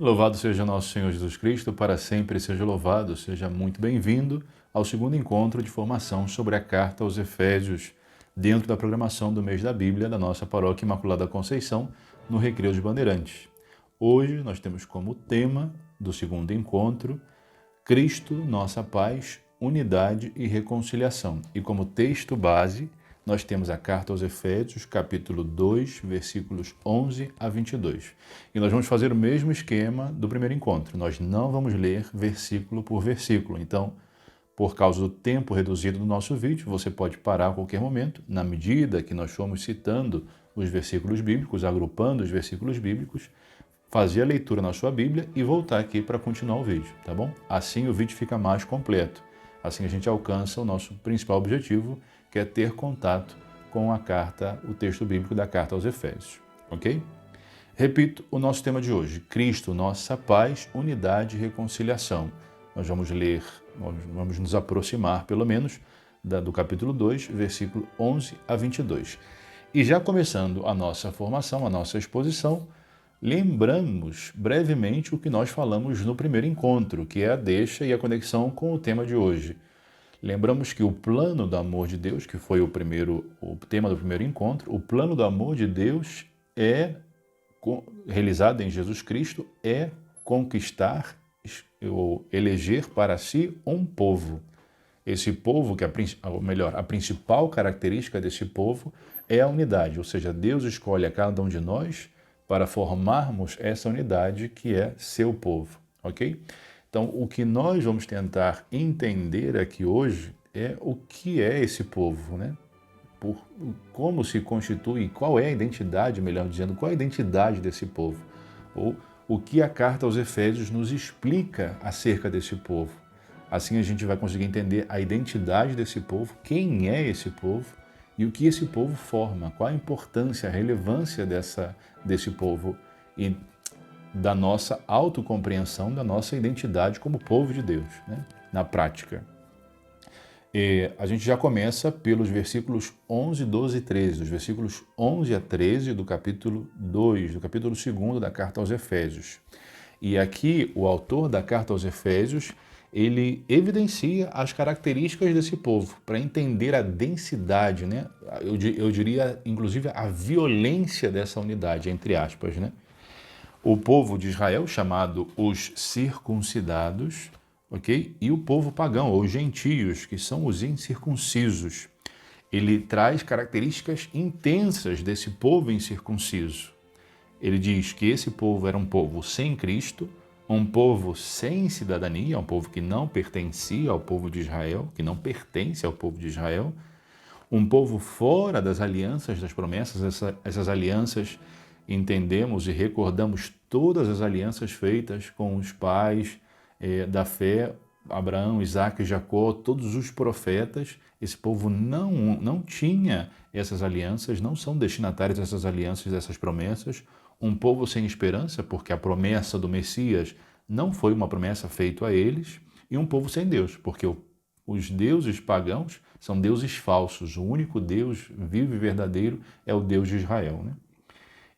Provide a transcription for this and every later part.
Louvado seja nosso Senhor Jesus Cristo, para sempre seja louvado. Seja muito bem-vindo ao segundo encontro de formação sobre a Carta aos Efésios, dentro da programação do mês da Bíblia da nossa Paróquia Imaculada Conceição, no Recreio dos Bandeirantes. Hoje nós temos como tema do segundo encontro Cristo, nossa paz, unidade e reconciliação. E como texto base, nós temos a Carta aos Efésios, capítulo 2, versículos 11 a 22. E nós vamos fazer o mesmo esquema do primeiro encontro. Nós não vamos ler versículo por versículo. Então, por causa do tempo reduzido do nosso vídeo, você pode parar a qualquer momento, na medida que nós formos citando os versículos bíblicos, agrupando os versículos bíblicos, fazer a leitura na sua Bíblia e voltar aqui para continuar o vídeo, tá bom? Assim o vídeo fica mais completo. Assim a gente alcança o nosso principal objetivo, que é ter contato com a carta, o texto bíblico da Carta aos Efésios, ok? Repito o nosso tema de hoje, Cristo, nossa paz, unidade e reconciliação. Nós vamos ler, vamos nos aproximar, pelo menos, do capítulo 2, versículo 11 a 22. E já começando a nossa formação, a nossa exposição, lembramos brevemente o que nós falamos no primeiro encontro, que é a deixa e a conexão com o tema de hoje. Lembramos que o plano do amor de Deus, que foi o tema do primeiro encontro, o plano do amor de Deus realizado em Jesus Cristo é conquistar ou eleger para si um povo. Esse povo, a principal característica desse povo é a unidade, ou seja, Deus escolhe a cada um de nós para formarmos essa unidade que é seu povo, ok? Então, o que nós vamos tentar entender aqui hoje é o que é esse povo, né? Como se constitui, qual é a identidade, melhor dizendo, qual é a identidade desse povo? Ou o que a Carta aos Efésios nos explica acerca desse povo. Assim a gente vai conseguir entender a identidade desse povo, quem é esse povo e o que esse povo forma, qual a importância, a relevância desse povo e da nossa autocompreensão, da nossa identidade como povo de Deus, né? Na prática. E a gente já começa pelos versículos 11, 12 e 13, os versículos 11 a 13 do capítulo 2, do capítulo 2 da Carta aos Efésios. E aqui o autor da Carta aos Efésios, ele evidencia as características desse povo, para entender a densidade, né? Eu diria, inclusive, a violência dessa unidade, entre aspas, né? O povo de Israel, chamado os circuncidados, ok? E o povo pagão, ou gentios, que são os incircuncisos. Ele traz características intensas desse povo incircunciso. Ele diz que esse povo era um povo sem Cristo, um povo sem cidadania, um povo que não pertencia ao povo de Israel, que não pertence ao povo de Israel, um povo fora das alianças, das promessas, essas alianças, entendemos e recordamos todas as alianças feitas com os pais da fé, Abraão, Isaque, Jacó, todos os profetas. Esse povo não tinha essas alianças, não são destinatários dessas alianças, dessas promessas. Um povo sem esperança, porque a promessa do Messias não foi uma promessa feita a eles, e um povo sem Deus, porque os deuses pagãos são deuses falsos. O único Deus vivo e verdadeiro é o Deus de Israel, né?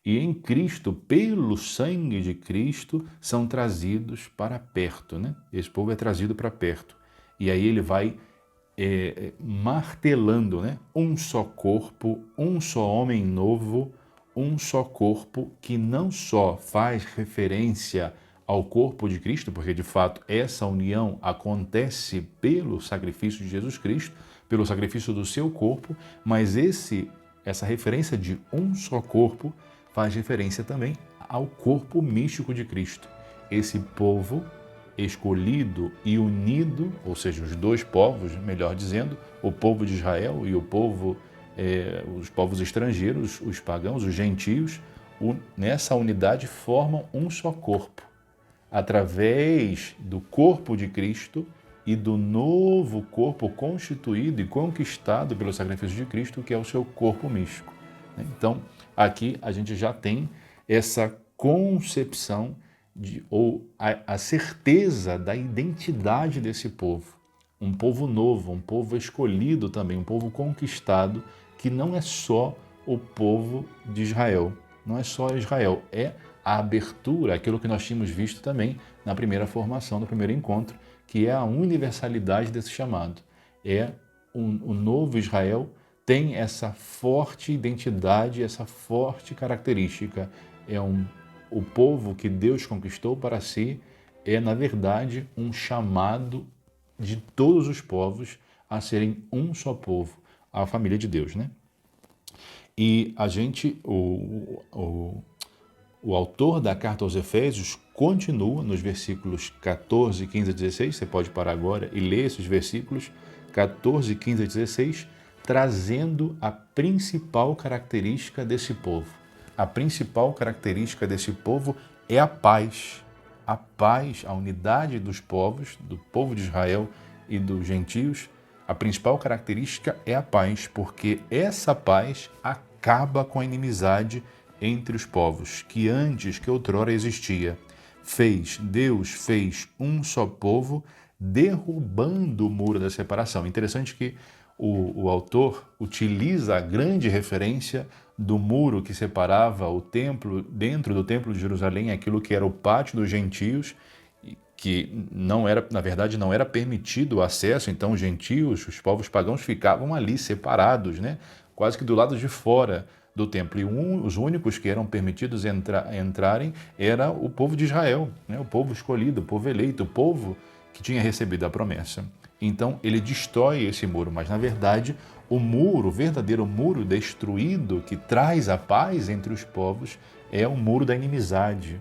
E em Cristo, pelo sangue de Cristo, são trazidos para perto, né? Esse povo é trazido para perto. E aí ele vai martelando, né? Um só corpo, um só homem novo, um só corpo, que não só faz referência ao corpo de Cristo, porque de fato essa união acontece pelo sacrifício de Jesus Cristo, pelo sacrifício do seu corpo, mas essa referência de um só corpo faz referência também ao corpo místico de Cristo. Esse povo escolhido e unido, ou seja, os dois povos, melhor dizendo, o povo de Israel e os povos estrangeiros, os pagãos, os gentios, nessa unidade formam um só corpo. Através do corpo de Cristo e do novo corpo constituído e conquistado pelo sacrifício de Cristo, que é o seu corpo místico. Então, aqui a gente já tem essa concepção ou a certeza da identidade desse povo. Um povo novo, um povo escolhido também, um povo conquistado, que não é só o povo de Israel, não é só Israel, é a abertura, aquilo que nós tínhamos visto também na primeira formação, no primeiro encontro, que é a universalidade desse chamado. O novo Israel tem essa forte identidade, essa forte característica. O povo que Deus conquistou para si na verdade, um chamado de todos os povos a serem um só povo, a família de Deus, né? E o autor da carta aos Efésios continua nos versículos 14, 15 a 16, você pode parar agora e ler esses versículos 14, 15 a 16, trazendo a principal característica desse povo. A principal característica desse povo é a paz. A paz, a unidade dos povos, do povo de Israel e dos gentios, a principal característica é a paz, porque essa paz acaba com a inimizade entre os povos, que outrora existia. Deus fez um só povo, derrubando o muro da separação. Interessante que o autor utiliza a grande referência do muro que separava o templo, dentro do templo de Jerusalém, aquilo que era o pátio dos gentios, que não era, na verdade, não era permitido o acesso. Então os gentios, os povos pagãos, ficavam ali separados, né? Quase que do lado de fora do templo. E os únicos que eram permitidos entrarem era o povo de Israel, né? O povo escolhido, o povo eleito, o povo que tinha recebido a promessa. Então ele destrói esse muro, mas na verdade o verdadeiro muro destruído que traz a paz entre os povos é o muro da inimizade.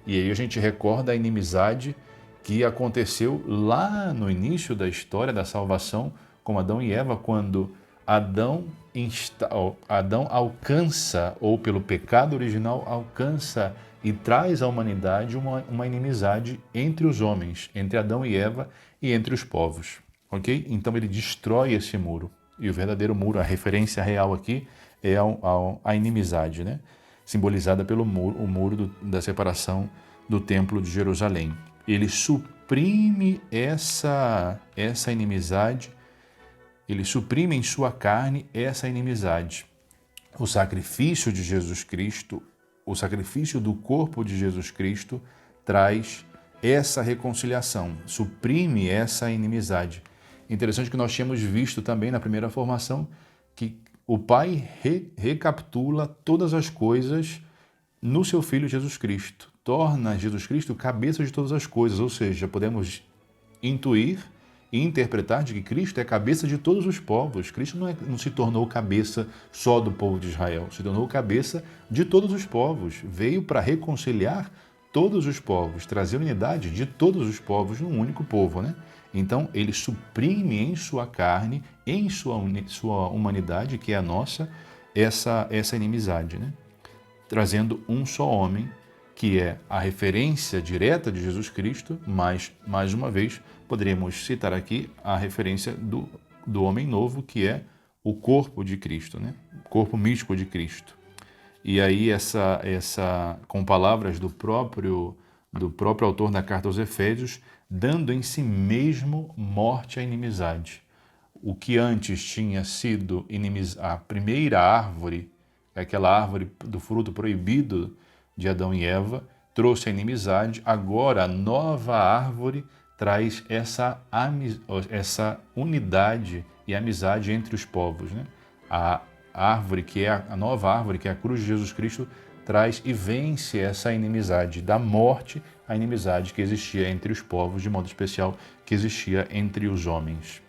E aí a gente recorda a inimizade que aconteceu lá no início da história da salvação com Adão e Eva, quando Adão alcança, ou pelo pecado original, alcança e traz à humanidade uma inimizade entre os homens, entre Adão e Eva e entre os povos. Ok? Então ele destrói esse muro. E o verdadeiro muro, a referência real aqui, é a inimizade, né? Simbolizada pelo muro da separação do Templo de Jerusalém. Ele suprime essa inimizade, ele suprime em sua carne essa inimizade. O sacrifício de Jesus Cristo, o sacrifício do corpo de Jesus Cristo traz essa reconciliação, suprime essa inimizade. Interessante que nós tínhamos visto também na primeira formação que o Pai recapitula todas as coisas no seu Filho Jesus Cristo, torna Jesus Cristo cabeça de todas as coisas, ou seja, podemos intuir e interpretar de que Cristo é cabeça de todos os povos. Cristo não se tornou cabeça só do povo de Israel, se tornou cabeça de todos os povos, veio para reconciliar todos os povos, trazer unidade de todos os povos num único povo, né? Então, ele suprime em sua carne, em sua humanidade, que é a nossa, essa inimizade, né? Trazendo um só homem, que é a referência direta de Jesus Cristo, mas, mais uma vez, poderíamos citar aqui a referência do homem novo, que é o corpo de Cristo, né? O corpo místico de Cristo. E aí, com palavras do próprio autor da carta aos Efésios, dando em si mesmo morte à inimizade. O que antes tinha sido a primeira árvore, aquela árvore do fruto proibido de Adão e Eva, trouxe a inimizade. Agora a nova árvore traz essa unidade e amizade entre os povos, né? A árvore a nova árvore, que é a cruz de Jesus Cristo, traz e vence essa inimizade, da morte à inimizade que existia entre os povos, de modo especial que existia entre os homens.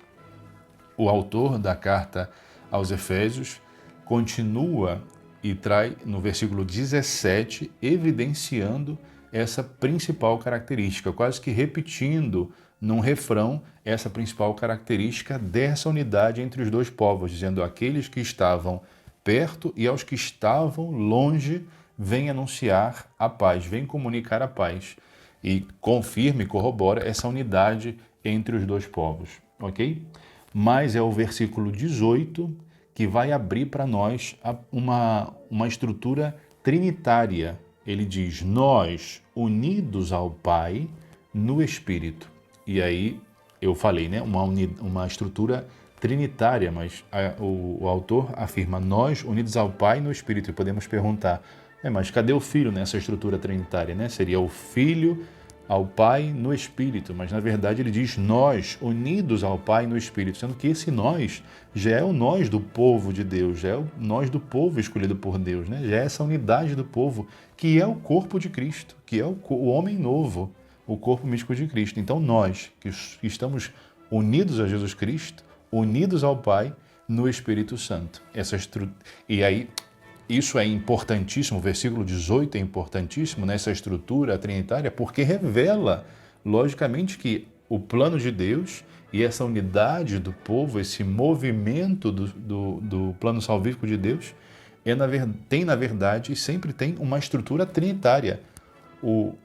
O autor da carta aos Efésios continua e traz no versículo 17, evidenciando essa principal característica, quase que repetindo num refrão essa principal característica dessa unidade entre os dois povos, dizendo: aqueles que estavam perto e aos que estavam longe, vem anunciar a paz, vem comunicar a paz. E confirma e corrobora essa unidade entre os dois povos, ok? Mas é o versículo 18 que vai abrir para nós uma estrutura trinitária. Ele diz: nós, unidos ao Pai no Espírito. E aí eu falei, né? Uma estrutura trinitária, mas o autor afirma: nós, unidos ao Pai no Espírito. E podemos perguntar: Mas cadê o Filho nessa estrutura trinitária, né? Seria o Filho ao Pai no Espírito, mas na verdade ele diz nós, unidos ao Pai no Espírito, sendo que esse nós já é o nós do povo de Deus, já é o nós do povo escolhido por Deus, né? Já é essa unidade do povo, que é o corpo de Cristo, que é o homem novo, o corpo místico de Cristo. Então nós, que estamos unidos a Jesus Cristo, unidos ao Pai no Espírito Santo. E aí, isso é importantíssimo, o versículo 18 é importantíssimo nessa estrutura trinitária, porque revela, logicamente, que o plano de Deus e essa unidade do povo, esse movimento do plano salvífico de Deus, tem, na verdade, e sempre tem uma estrutura trinitária.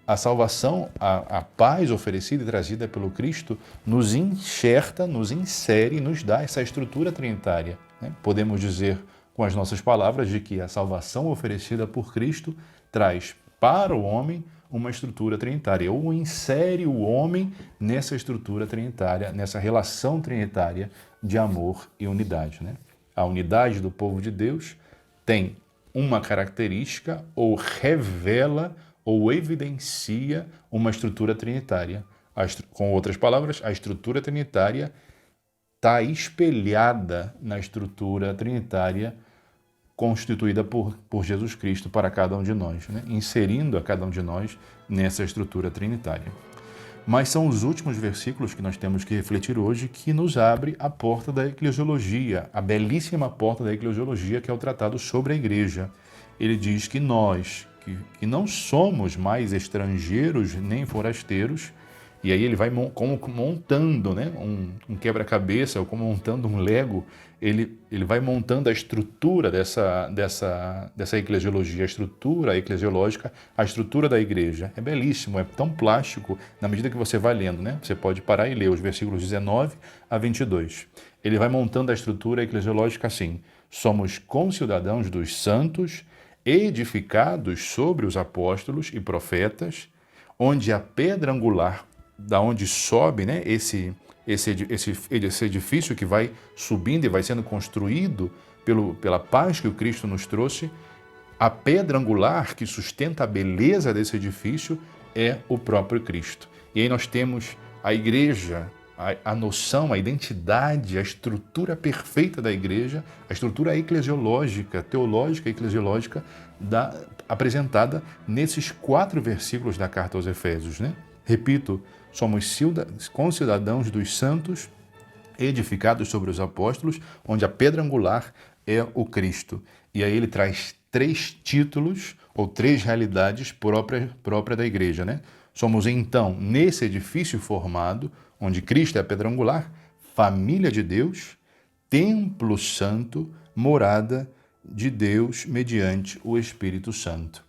A salvação, a paz oferecida e trazida pelo Cristo, nos enxerta, nos insere, nos dá essa estrutura trinitária, né? Podemos dizer, com as nossas palavras, de que a salvação oferecida por Cristo traz para o homem uma estrutura trinitária, ou insere o homem nessa estrutura trinitária, nessa relação trinitária de amor e unidade, né? A unidade do povo de Deus tem uma característica, ou revela, ou evidencia uma estrutura trinitária. Com outras palavras, a estrutura trinitária está espelhada na estrutura trinitária constituída por Jesus Cristo para cada um de nós, né? Inserindo a cada um de nós nessa estrutura trinitária. Mas são os últimos versículos que nós temos que refletir hoje que nos abre a porta da eclesiologia, a belíssima porta da eclesiologia, que é o tratado sobre a igreja. Ele diz que nós, que não somos mais estrangeiros nem forasteiros, e aí ele vai como montando, né, um quebra-cabeça, ou como montando um Lego, ele vai montando a estrutura dessa eclesiologia, a estrutura eclesiológica, a estrutura da igreja. É belíssimo, é tão plástico na medida que você vai lendo, né? Você pode parar e ler os versículos 19 a 22. Ele vai montando a estrutura eclesiológica assim: somos concidadãos dos santos, edificados sobre os apóstolos e profetas, onde a pedra angular, da onde sobe, né, esse edifício que vai subindo e vai sendo construído pela paz que o Cristo nos trouxe, a pedra angular que sustenta a beleza desse edifício é o próprio Cristo. E aí nós temos a igreja, a noção, a identidade, a estrutura perfeita da igreja, a estrutura eclesiológica, teológica e eclesiológica apresentada nesses 4 versículos da carta aos Efésios, né? Repito, somos concidadãos dos santos, edificados sobre os apóstolos, onde a pedra angular é o Cristo. E aí ele traz 3 títulos ou 3 realidades próprias da igreja, né? Somos então, nesse edifício formado, onde Cristo é a pedra angular, família de Deus, templo santo, morada de Deus mediante o Espírito Santo.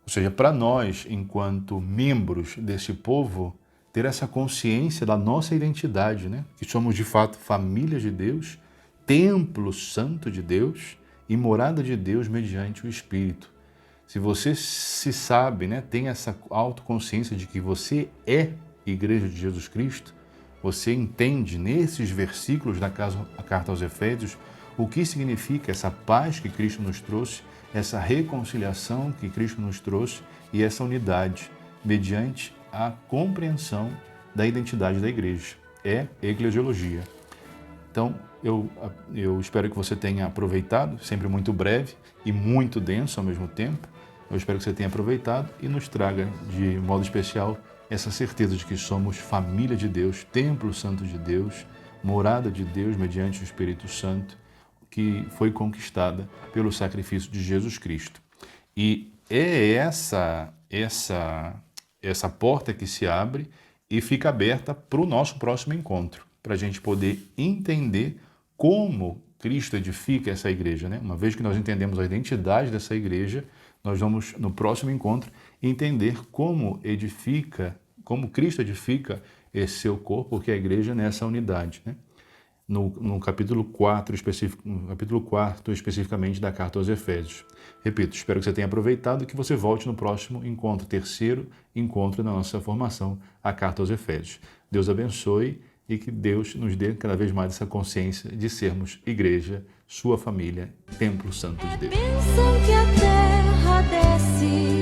Ou seja, para nós, enquanto membros desse povo, ter essa consciência da nossa identidade, né? Que somos de fato família de Deus, templo santo de Deus e morada de Deus mediante o Espírito. Se você se sabe, né, tem essa autoconsciência de que você é igreja de Jesus Cristo, você entende nesses versículos da carta aos Efésios o que significa essa paz que Cristo nos trouxe, essa reconciliação que Cristo nos trouxe e essa unidade mediante a compreensão da identidade da igreja. É eclesiologia. Então, eu espero que você tenha aproveitado, sempre muito breve e muito denso ao mesmo tempo. Eu espero que você tenha aproveitado e nos traga, de modo especial, essa certeza de que somos família de Deus, templo santo de Deus, morada de Deus mediante o Espírito Santo, que foi conquistada pelo sacrifício de Jesus Cristo. E é essa porta que se abre e fica aberta para o nosso próximo encontro, para a gente poder entender como Cristo edifica essa igreja, né? Uma vez que nós entendemos a identidade dessa igreja, nós vamos, no próximo encontro, entender como Cristo edifica esse seu corpo, que é a igreja nessa unidade, né? No capítulo 4, especificamente da carta aos Efésios. Repito, espero que você tenha aproveitado e que você volte no próximo encontro, terceiro encontro da nossa formação, a carta aos Efésios. Deus abençoe e que Deus nos dê cada vez mais essa consciência de sermos igreja, sua família, templo santo de Deus. desce.